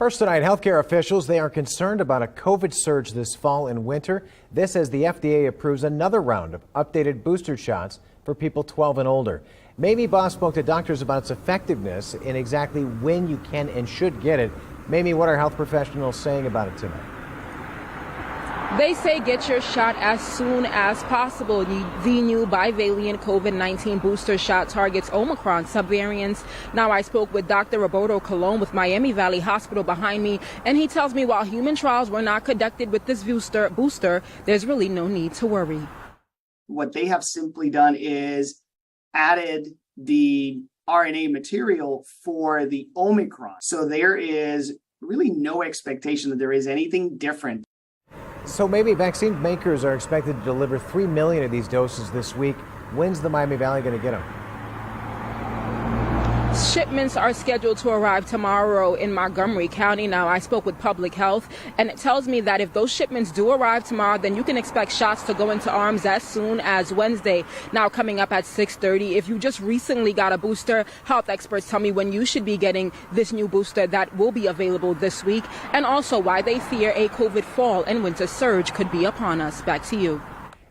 First tonight, healthcare officials, they are concerned about a COVID surge this fall and winter. This as the FDA approves another round of updated booster shots for people 12 and older. Mamie Boss spoke to doctors about its effectiveness and exactly when you can and should get it. Mamie, what are health professionals saying about it tonight? They say get your shot as soon as possible. The new bivalent COVID-19 booster shot targets Omicron subvariants. Now, I spoke with Dr. Roberto Colon with Miami Valley Hospital behind me, and he tells me while human trials were not conducted with this booster, there's really no need to worry. What they have simply done is added the RNA material for the Omicron. So there is really no expectation that there is anything different. So maybe vaccine makers are expected to deliver 3 million of these doses this week. When's the Miami Valley going to get them? Shipments are scheduled to arrive tomorrow in Montgomery County. Now, I spoke with Public Health, and it tells me that if those shipments do arrive tomorrow, then you can expect shots to go into arms as soon as Wednesday. Now, coming up at 6:30, if you just recently got a booster, health experts tell me when you should be getting this new booster that will be available this week, and also why they fear a COVID fall and winter surge could be upon us. Back to you.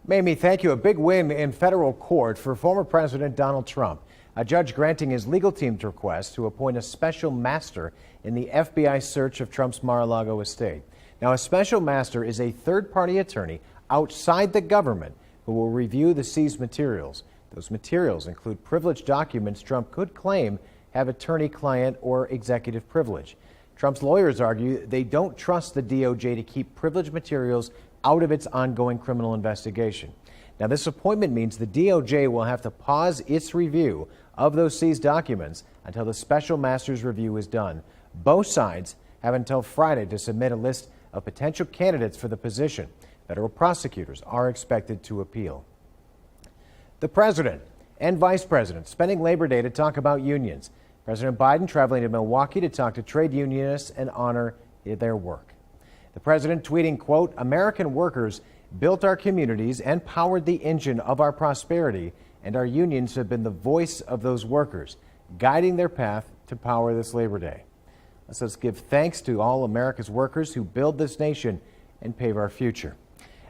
Mamie, thank you. A big win in federal court for former President Donald Trump. A judge granting his legal team's request to appoint a special master in the FBI search of Trump's Mar-a-Lago estate. Now, a special master is a third-party attorney outside the government who will review the seized materials. Those materials include privileged documents Trump could claim have attorney-client or executive privilege. Trump's lawyers argue they don't trust the DOJ to keep privileged materials out of its ongoing criminal investigation. Now, this appointment means the DOJ will have to pause its review of those seized documents until the special master's review is done. Both sides have until Friday to submit a list of potential candidates for the position. Federal prosecutors are expected to appeal. The president and vice president spending Labor Day to talk about unions. President Biden traveling to Milwaukee to talk to trade unionists and honor their work. The president tweeting, quote, "American workers built our communities and powered the engine of our prosperity, and our unions have been the voice of those workers, guiding their path to power this Labor Day. Let's give thanks to all America's workers who build this nation and pave our future."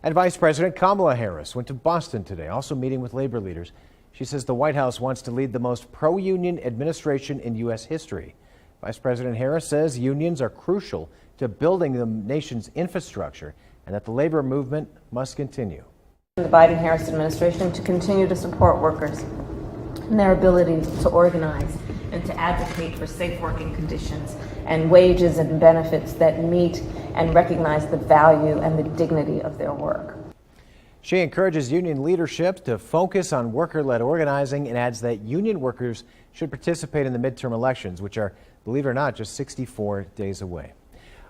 And Vice President Kamala Harris went to Boston today, also meeting with labor leaders. She says the White House wants to lead the most pro-union administration in U.S. history. Vice President Harris says unions are crucial to building the nation's infrastructure and that the labor movement must continue. The Biden-Harris administration to continue to support workers in their ability to organize and to advocate for safe working conditions and wages and benefits that meet and recognize the value and the dignity of their work. She encourages union leadership to focus on worker-led organizing and adds that union workers should participate in the midterm elections, which are, believe it or not, just 64 days away.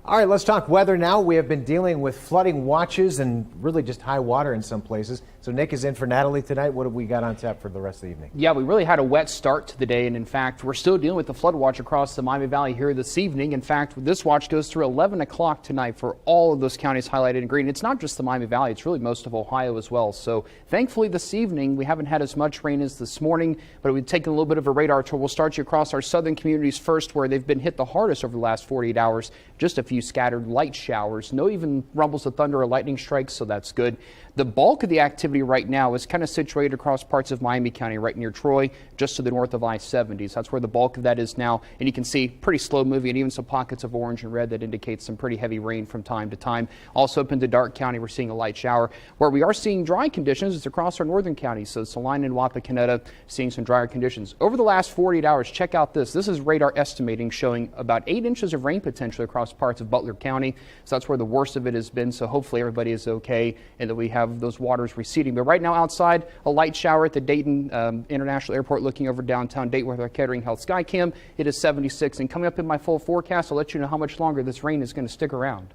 All right, let's talk weather now. We have been dealing with flooding watches and really just high water in some places. So Nick is in for Natalie tonight. What have we got on tap for the rest of the evening? Yeah, we really had a wet start to the day. And in fact, we're still dealing with the flood watch across the Miami Valley here this evening. In fact, this watch goes through 11 o'clock tonight for all of those counties highlighted in green. It's not just the Miami Valley. It's really most of Ohio as well. So thankfully this evening, we haven't had as much rain as this morning, but we've taken a little bit of a radar tour. We'll start you across our southern communities first, where they've been hit the hardest over the last 48 hours. Just a few scattered light showers, no even rumbles of thunder or lightning strikes, so that's good. The bulk of the activity right now is kind of situated across parts of Miami County, right near Troy, just to the north of I-70. So that's where the bulk of that is now. And you can see pretty slow moving and even some pockets of orange and red that indicates some pretty heavy rain from time to time. Also up into Darke County, we're seeing a light shower. Where we are seeing dry conditions is across our northern counties. So Saline and Wapakoneta seeing some drier conditions. Over the last 48 hours, check out this. This is radar estimating showing about 8 inches of rain potential across parts of Butler County. So that's where the worst of it has been. So hopefully everybody is okay and that we have those waters receding. But right now outside, a light shower at the Dayton International Airport looking over downtown Dayton with our Kettering Health Skycam. It is 76. And coming up in my full forecast, I'll let you know how much longer this rain is going to stick around.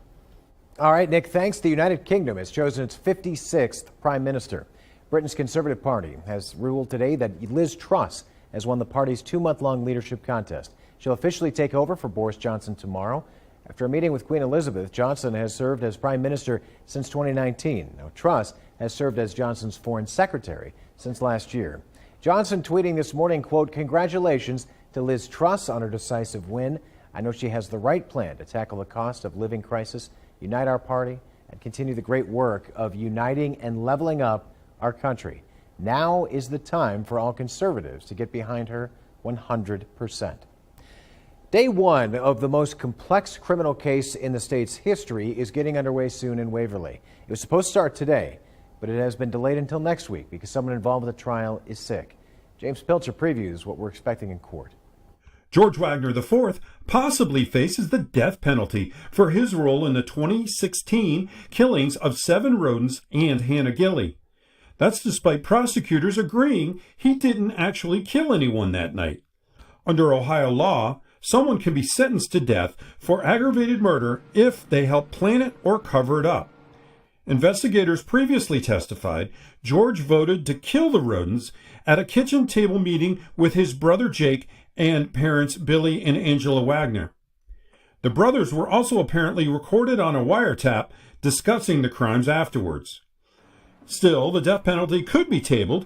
All right, Nick, thanks. The United Kingdom has chosen its 56th Prime Minister. Britain's Conservative Party has ruled today that Liz Truss has won the party's 2-month-long leadership contest. She'll officially take over for Boris Johnson tomorrow. After a meeting with Queen Elizabeth, Johnson has served as Prime Minister since 2019. Now, Truss has served as Johnson's Foreign Secretary since last year. Johnson tweeting this morning, quote, "Congratulations to Liz Truss on her decisive win. I know she has the right plan to tackle the cost of living crisis, unite our party, and continue the great work of uniting and leveling up our country. Now is the time for all conservatives to get behind her 100%. Day one of the most complex criminal case in the state's history is getting underway soon in Waverly. It was supposed to start today, but it has been delayed until next week because someone involved with the trial is sick. James Pilcher previews what we're expecting in court. George Wagner IV possibly faces the death penalty for his role in the 2016 killings of 7 rodents and Hannah Gilley. That's despite prosecutors agreeing he didn't actually kill anyone that night. Under Ohio law, someone can be sentenced to death for aggravated murder if they help plan it or cover it up. Investigators previously testified George voted to kill the rodents at a kitchen table meeting with his brother Jake and parents Billy and Angela Wagner. The brothers were also apparently recorded on a wiretap discussing the crimes afterwards. Still, the death penalty could be tabled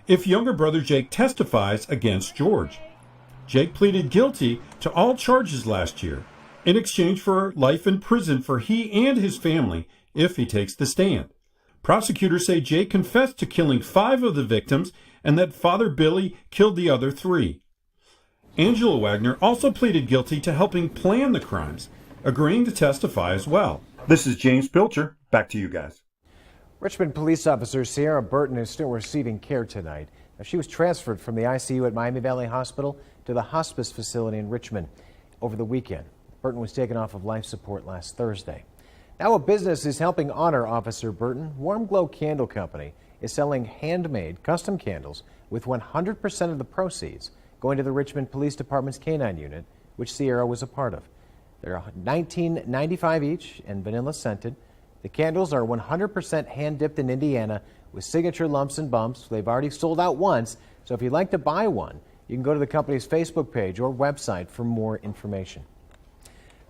if younger brother Jake testifies against George. Jake pleaded guilty to all charges last year in exchange for life in prison for he and his family if he takes the stand. Prosecutors say Jake confessed to killing 5 of the victims and that Father Billy killed the other 3. Angela Wagner also pleaded guilty to helping plan the crimes, agreeing to testify as well. This is James Pilcher. Back to you guys. Richmond police officer Sierra Burton is still receiving care tonight. Now, she was transferred from the ICU at Miami Valley Hospital to the hospice facility in Richmond over the weekend. Burton was taken off of life support last Thursday. Now a business is helping honor Officer Burton. Warm Glow Candle Company is selling handmade custom candles with 100% of the proceeds going to the Richmond Police Department's K-9 unit, which Sierra was a part of. They're $19.95 each and vanilla scented. The candles are 100% hand-dipped in Indiana with signature lumps and bumps. They've already sold out once, so if you'd like to buy one, you can go to the company's Facebook page or website for more information.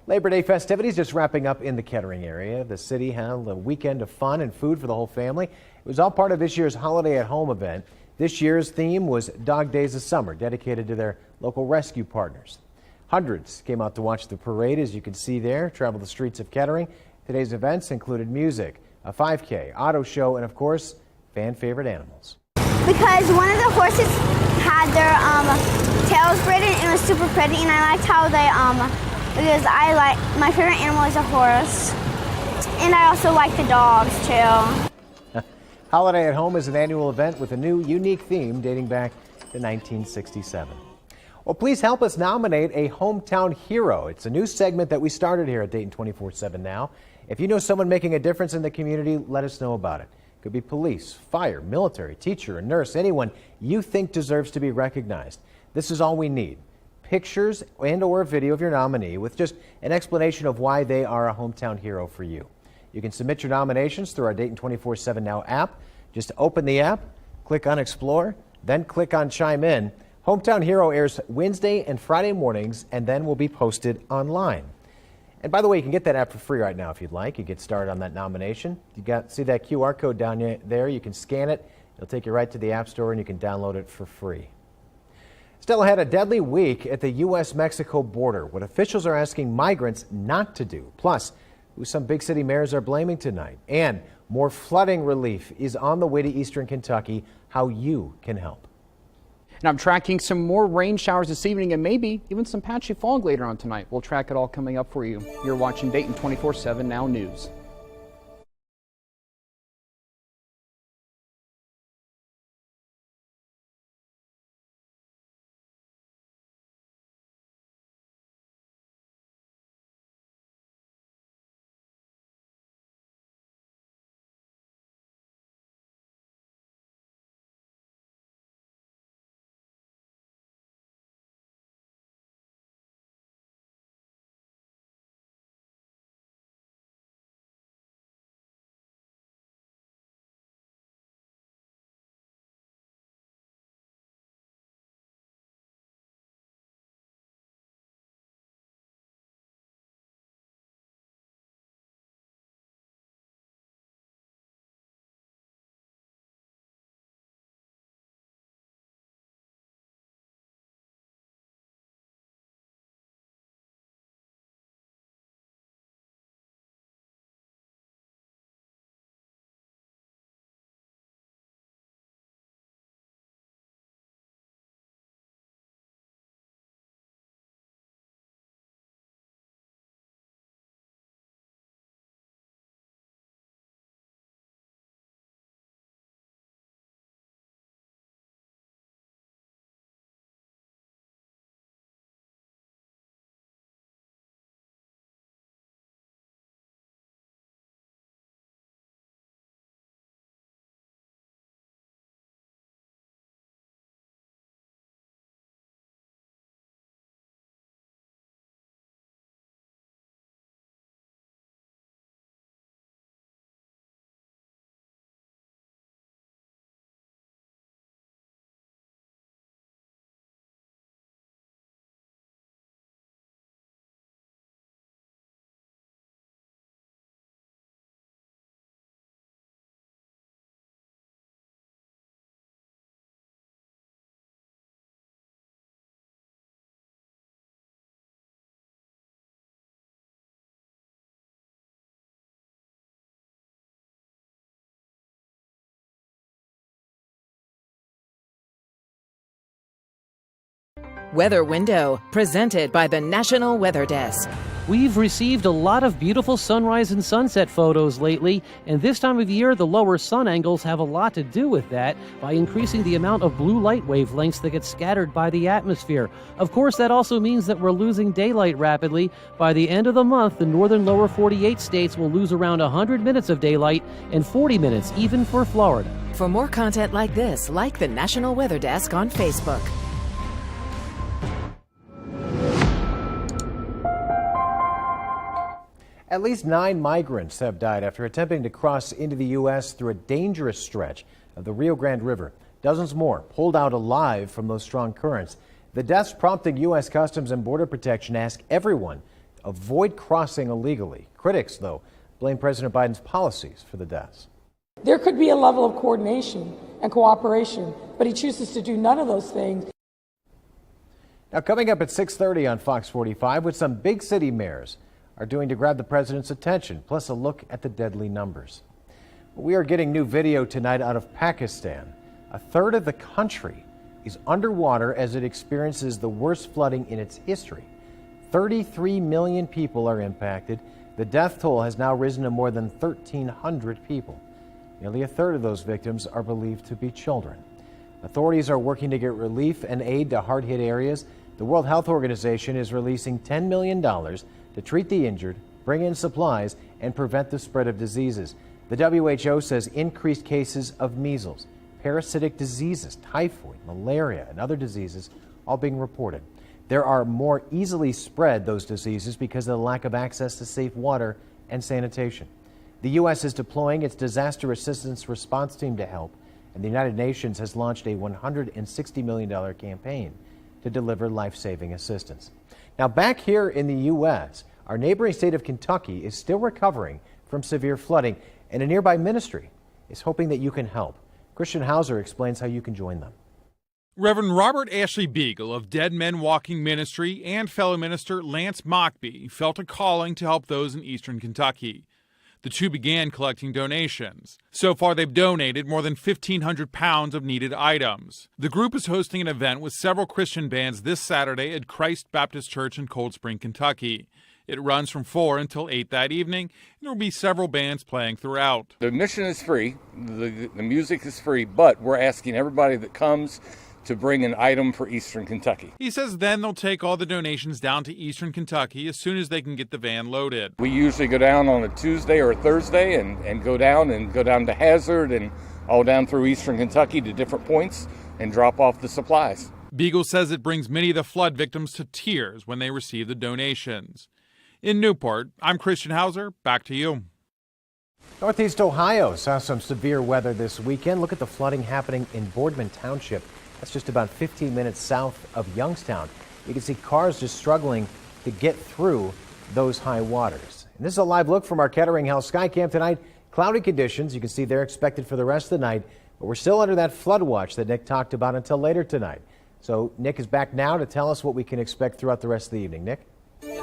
Labor Day festivities just wrapping up in the Kettering area. The city held a weekend of fun and food for the whole family. It was all part of this year's Holiday at Home event. This year's theme was Dog Days of Summer, dedicated to their local rescue partners. Hundreds came out to watch the parade, as you can see there, travel the streets of Kettering. Today's events included music, a 5K, auto show, and of course, fan favorite animals. Because one of the horses had their tails braided and it was super pretty, and I liked how they because my favorite animal is a horse, and I also like the dogs too. Holiday at Home is an annual event with a new, unique theme dating back to 1967. Well, please help us nominate a hometown hero. It's a new segment that we started here at Dayton 24/7 now. If you know someone making a difference in the community, let us know about it. It could be police, fire, military, teacher, a nurse, anyone you think deserves to be recognized. This is all we need. Pictures and or video of your nominee with just an explanation of why they are a hometown hero for you. You can submit your nominations through our Dayton 24/7 Now app. Just open the app, click on Explore, then click on Chime In. Hometown Hero airs Wednesday and Friday mornings and then will be posted online. And by the way, you can get that app for free right now if you'd like. You get started on that nomination. See that QR code down there? You can scan it. It'll take you right to the App Store and you can download it for free. Still ahead, a deadly week at the U.S.-Mexico border. What officials are asking migrants not to do. Plus, who some big city mayors are blaming tonight. And more flooding relief is on the way to eastern Kentucky. How you can help. And I'm tracking some more rain showers this evening and maybe even some patchy fog later on tonight. We'll track it all coming up for you. You're watching Dayton 24/7 Now News. Weather Window, presented by the National Weather Desk. We've received a lot of beautiful sunrise and sunset photos lately, and this time of year, the lower sun angles have a lot to do with that by increasing the amount of blue light wavelengths that get scattered by the atmosphere. Of course, that also means that we're losing daylight rapidly. By the end of the month, the northern lower 48 states will lose around 100 minutes of daylight and 40 minutes even for Florida. For more content like this, like the National Weather Desk on Facebook. At least 9 migrants have died after attempting to cross into the U.S. through a dangerous stretch of the Rio Grande River. Dozens more pulled out alive from those strong currents. The deaths prompting U.S. Customs and Border Protection to ask everyone to avoid crossing illegally. Critics, though, blame President Biden's policies for the deaths. There could be a level of coordination and cooperation, but he chooses to do none of those things. Now, coming up at 6:30 on Fox 45, what some big city mayors are doing to grab the president's attention, plus a look at the deadly numbers. We are getting new video tonight out of Pakistan. A third of the country is underwater as it experiences the worst flooding in its history. 33 million people are impacted. The death toll has now risen to more than 1,300 people. Nearly a third of those victims are believed to be children. Authorities are working to get relief and aid to hard-hit areas. The World Health Organization is releasing $10 million to treat the injured, bring in supplies, and prevent the spread of diseases. The WHO says increased cases of measles, parasitic diseases, typhoid, malaria, and other diseases all being reported. There are more easily spread those diseases because of the lack of access to safe water and sanitation. The U.S. is deploying its disaster assistance response team to help, and the United Nations has launched a $160 million campaign to deliver life-saving assistance. Now, back here in the U.S., our neighboring state of Kentucky is still recovering from severe flooding, and a nearby ministry is hoping that you can help. Christian Hauser explains how you can join them. Reverend Robert Ashley Beagle of Dead Men Walking Ministry and fellow minister Lance Mockbee felt a calling to help those in eastern Kentucky. The two began collecting donations. So far, they've donated more than 1,500 pounds of needed items. The group is hosting an event with several Christian bands this Saturday at Christ Baptist Church in Cold Spring, Kentucky. It runs from 4 until 8 that evening, and there will be several bands playing throughout. The admission is free, the music is free, but we're asking everybody that comes to bring an item for eastern Kentucky. He says then they'll take all the donations down to eastern Kentucky as soon as they can get the van loaded. We usually go down on a Tuesday or a Thursday and go down to Hazard and all down through eastern Kentucky to different points and drop off the supplies. Beagle says it brings many of the flood victims to tears when they receive the donations. In Newport, I'm Christian Hauser. Back to you. Northeast Ohio saw some severe weather this weekend. Look at the flooding happening in Boardman Township. That's just about 15 minutes south of Youngstown. You can see cars just struggling to get through those high waters. And this is a live look from our Kettering Health Skycam tonight. Cloudy conditions, you can see they're expected for the rest of the night, but we're still under that flood watch that Nick talked about until later tonight. So Nick is back now to tell us what we can expect throughout the rest of the evening. Nick?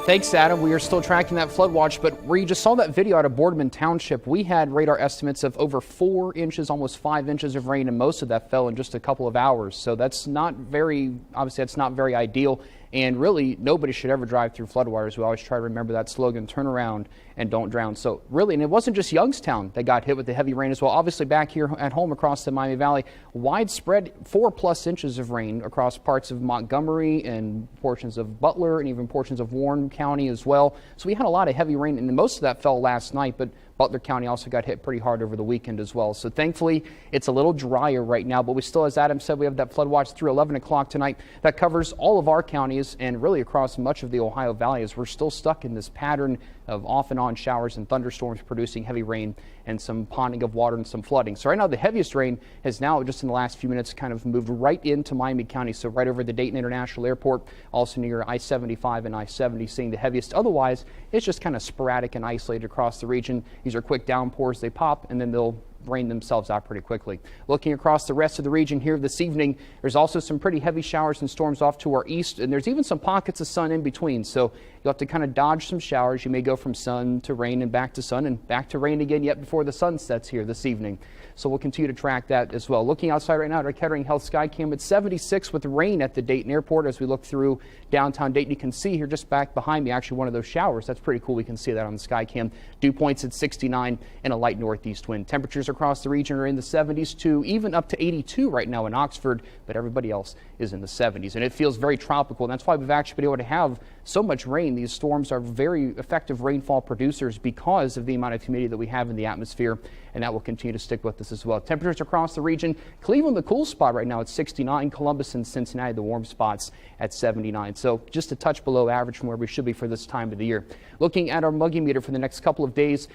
Thanks, Adam. We are still tracking that flood watch, but where you just saw that video out of Boardman Township, we had radar estimates of over 4 inches, almost 5 inches of rain, and most of that fell in just a couple of hours. So that's not very, obviously that's not very ideal. And really, nobody should ever drive through floodwaters. We always try to remember that slogan, turn around and don't drown. So really, and it wasn't just Youngstown that got hit with the heavy rain as well. Obviously, back here at home across the Miami Valley, widespread 4+ inches of rain across parts of Montgomery and portions of Butler and even portions of Warren County as well. So we had a lot of heavy rain, and most of that fell last night, but Butler County also got hit pretty hard over the weekend as well. So thankfully, it's a little drier right now, but we still, as Adam said, we have that flood watch through 11 o'clock tonight that covers all of our counties and really across much of the Ohio Valley, as we're still stuck in this pattern of off and on showers and thunderstorms producing heavy rain and some ponding of water and some flooding. So right now the heaviest rain has now just in the last few minutes kind of moved right into Miami County. So right over the Dayton International Airport, also near I-75 and I-70 seeing the heaviest. Otherwise, it's just kind of sporadic and isolated across the region. These are quick downpours. They pop and then they'll rain themselves out pretty quickly. Looking across the rest of the region here this evening, there's also some pretty heavy showers and storms off to our east, and there's even some pockets of sun in between. So You'll have to kind of dodge some showers. You may go from sun to rain and back to sun and back to rain again yet before the sun sets here this evening. So we'll continue to track that as well. Looking outside right now at our Kettering Health Skycam, it's 76 with rain at the Dayton Airport. As we look through downtown Dayton, you can see here just back behind me actually one of those showers. That's pretty cool. We can see that on the Skycam. Dew points at 69 and a light northeast wind. Temperatures across the region are in the 70s to even up to 82 right now in Oxford, but everybody else is in the 70s. And it feels very tropical, and that's why we've actually been able to have so much rain. These storms are very effective rainfall producers because of the amount of humidity that we have in the atmosphere, and that will continue to stick with us as well. Temperatures across the region. Cleveland, the cool spot right now at 69. Columbus and Cincinnati, the warm spots at 79. So just a touch below average from where we should be for this time of the year. Looking at our muggy meter for the next couple of days,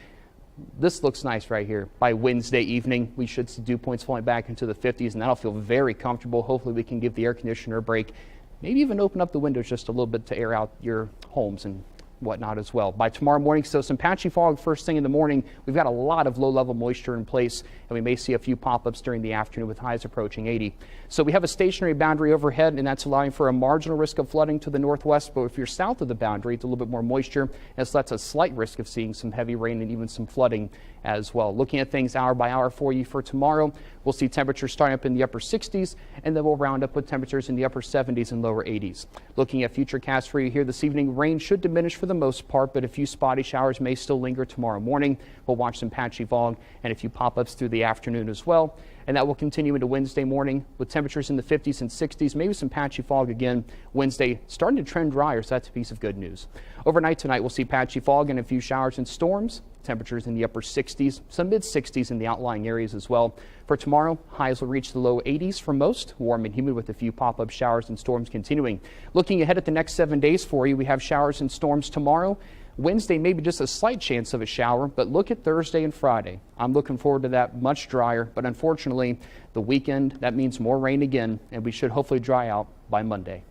this looks nice right here. By Wednesday evening, we should see dew points falling back into the 50s, and that'll feel very comfortable. Hopefully we can give the air conditioner a break. Maybe even open up the windows just a little bit to air out your homes and whatnot as well. By tomorrow morning, so some patchy fog first thing in the morning. We've got a lot of low-level moisture in place, and we may see a few pop-ups during the afternoon with highs approaching 80. So we have a stationary boundary overhead, and that's allowing for a marginal risk of flooding to the northwest. But if you're south of the boundary, it's a little bit more moisture, and so that's a slight risk of seeing some heavy rain and even some flooding as well. Looking at things hour by hour for you for tomorrow, we'll see temperatures starting up in the upper 60s, and then we'll round up with temperatures in the upper 70s and lower 80s. Looking at futurecast for you here this evening, rain should diminish for the most part, but a few spotty showers may still linger tomorrow morning. We'll watch some patchy fog and a few pop-ups through the afternoon as well. And that will continue into Wednesday morning with temperatures in the 50s and 60s, maybe some patchy fog again. Wednesday starting to trend drier, so that's a piece of good news. Overnight tonight, we'll see patchy fog and a few showers and storms. Temperatures in the upper 60s, some mid 60s in the outlying areas as well. For tomorrow, highs will reach the low 80s for most, warm and humid with a few pop-up showers and storms continuing. Looking ahead at the next 7 days for you, we have showers and storms tomorrow. Wednesday, maybe just a slight chance of a shower, but look at Thursday and Friday. I'm looking forward to that, much drier, but unfortunately, the weekend, that means more rain again, and we should hopefully dry out by Monday.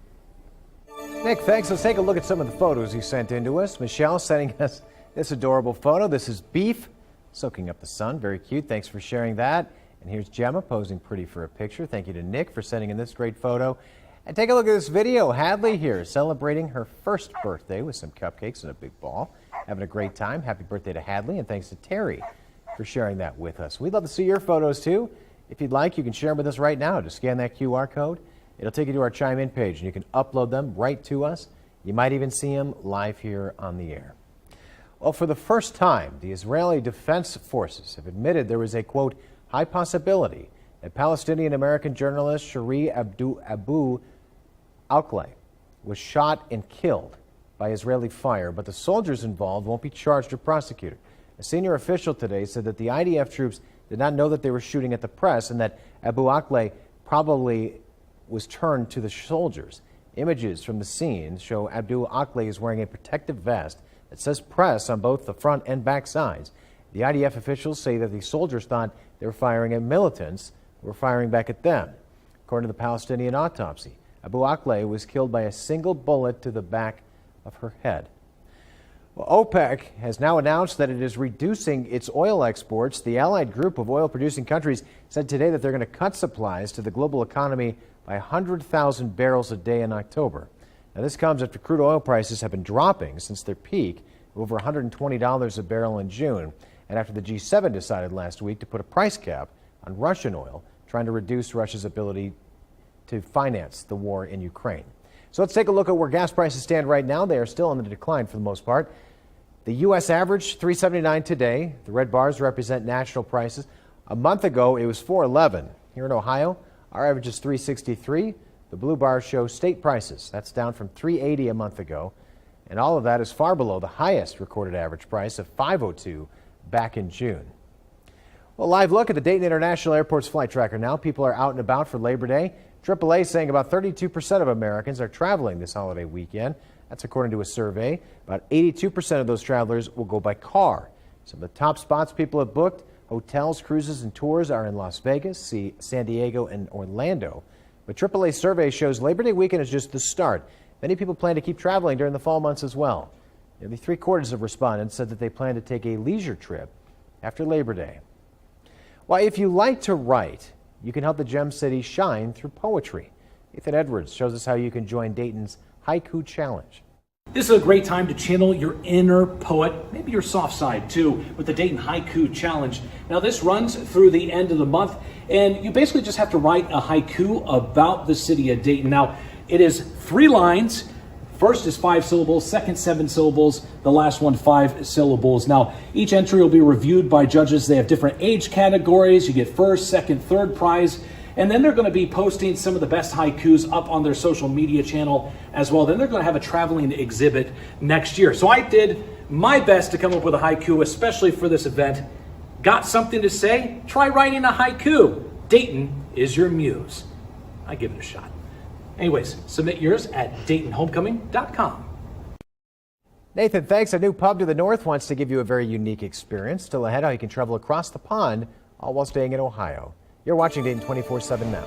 Nick, thanks. Let's take a look at some of the photos you sent in to us. Michelle sending us this adorable photo. This is Beef soaking up the sun. Very cute. Thanks for sharing that. And here's Gemma posing pretty for a picture. Thank you to Nick for sending in this great photo. And take a look at this video. Hadley here celebrating her first birthday with some cupcakes and a big ball. Having a great time. Happy birthday to Hadley, and thanks to Terry for sharing that with us. We'd love to see your photos too. If you'd like, you can share them with us right now. Just scan that QR code. It'll take you to our Chime In page, and you can upload them right to us. You might even see them live here on the air. Well, for the first time, the Israeli Defense Forces have admitted there was a, quote, high possibility that Palestinian-American journalist Shari Abu Akleh was shot and killed by Israeli fire, but the soldiers involved won't be charged or prosecuted. A senior official today said that the IDF troops did not know that they were shooting at the press and that Abu Akleh probably was turned to the soldiers. Images from the scene show Abu Akleh is wearing a protective vest that says press on both the front and back sides. The IDF officials say that the soldiers thought they were firing at militants who were firing back at them. According to the Palestinian autopsy, Abu Akleh was killed by a single bullet to the back of her head. Well, OPEC has now announced that it is reducing its oil exports. The allied group of oil-producing countries said today that they're going to cut supplies to the global economy by 100,000 barrels a day in October. Now, this comes after crude oil prices have been dropping since their peak, over $120 a barrel in June, and after the G7 decided last week to put a price cap on Russian oil, trying to reduce Russia's ability to finance the war in Ukraine. So let's take a look at where gas prices stand right now. They are still on the decline for the most part. The U.S. average, $3.79 today. The red bars represent national prices. A month ago, it was $4.11. Here in Ohio, our average is $3.63. The blue bars show state prices. That's down from $3.80 a month ago. And all of that is far below the highest recorded average price of $5.02 back in June. Well, live look at the Dayton International Airport's flight tracker now. People are out and about for Labor Day. AAA saying about 32% of Americans are traveling this holiday weekend. That's according to a survey. About 82% of those travelers will go by car. Some of the top spots people have booked, hotels, cruises, and tours are in Las Vegas, San Diego, and Orlando. But AAA survey shows Labor Day weekend is just the start. Many people plan to keep traveling during the fall months as well. Nearly 3/4 of respondents said that they plan to take a leisure trip after Labor Day. Well, if you like to write, you can help the Gem City shine through poetry. Ethan Edwards shows us how you can join Dayton's Haiku Challenge. This is a great time to channel your inner poet, maybe your soft side too, with the Dayton Haiku Challenge. Now this runs through the end of the month, and you basically just have to write a haiku about the city of Dayton. Now it is 3 lines. First is 5 syllables, second 7 syllables, the last one 5 syllables. Now each entry will be reviewed by judges. They have different age categories. You get first, second, third prize. And then they're going to be posting some of the best haikus up on their social media channel as well. Then they're going to have a traveling exhibit next year. So I did my best to come up with a haiku, especially for this event. Got something to say? Try writing a haiku. Dayton is your muse. I give it a shot. Anyways, submit yours at DaytonHomecoming.com. Nathan, thanks. A new pub to the north wants to give you a very unique experience. Still ahead, how you can travel across the pond all while staying in Ohio. You're watching Dayton 24/7 now.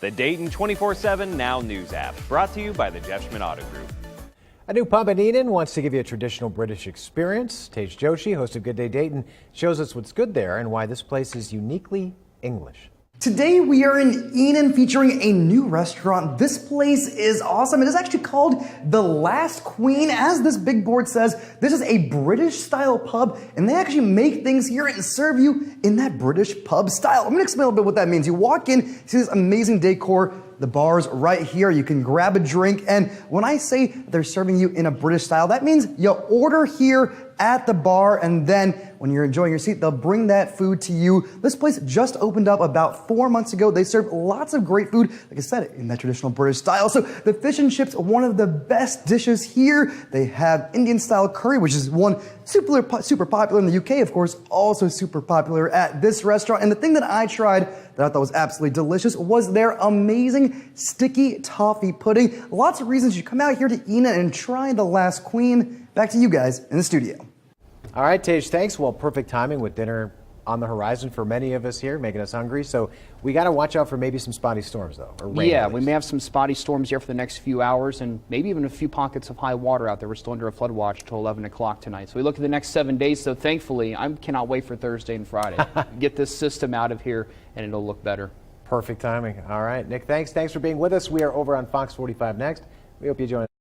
the Dayton 24/7 Now News app, brought to you by the Jeff Schmidt Auto Group. A new pub in Enid wants to give you a traditional British experience. Tej Joshi, host of Good Day Dayton, shows us what's good there and why this place is uniquely English. Today we are in Enid featuring a new restaurant. This place is awesome. It is actually called The Last Queen. As this big board says, this is a British style pub and they actually make things here and serve you in that British pub style. I'm going to explain a little bit what that means. You walk in, see this amazing decor. The bar's right here. You can grab a drink. And when I say they're serving you in a British style, that means you order here at the bar, and then when you're enjoying your seat, they'll bring that food to you. This place just opened up about 4 months ago. They serve lots of great food, like I said, in that traditional British style. So the fish and chips, one of the best dishes here. They have Indian style curry, which is one super popular in the UK, of course, also super popular at this restaurant. And the thing that I tried that I thought was absolutely delicious was their amazing sticky toffee pudding. Lots of reasons you come out here to Enid and try The Last Queen. Back to you guys in the studio. All right, Tej, thanks. Well, perfect timing with dinner on the horizon for many of us here, making us hungry. So we got to watch out for maybe some spotty storms, though. Or rain, yeah, we may have some spotty storms here for the next few hours and maybe even a few pockets of high water out there. We're still under a flood watch until 11 o'clock tonight. So we look at the next 7 days. So thankfully, I cannot wait for Thursday and Friday. Get this system out of here and it'll look better. Perfect timing. All right, Nick, thanks. Thanks for being with us. We are over on Fox 45 next. We hope you join us.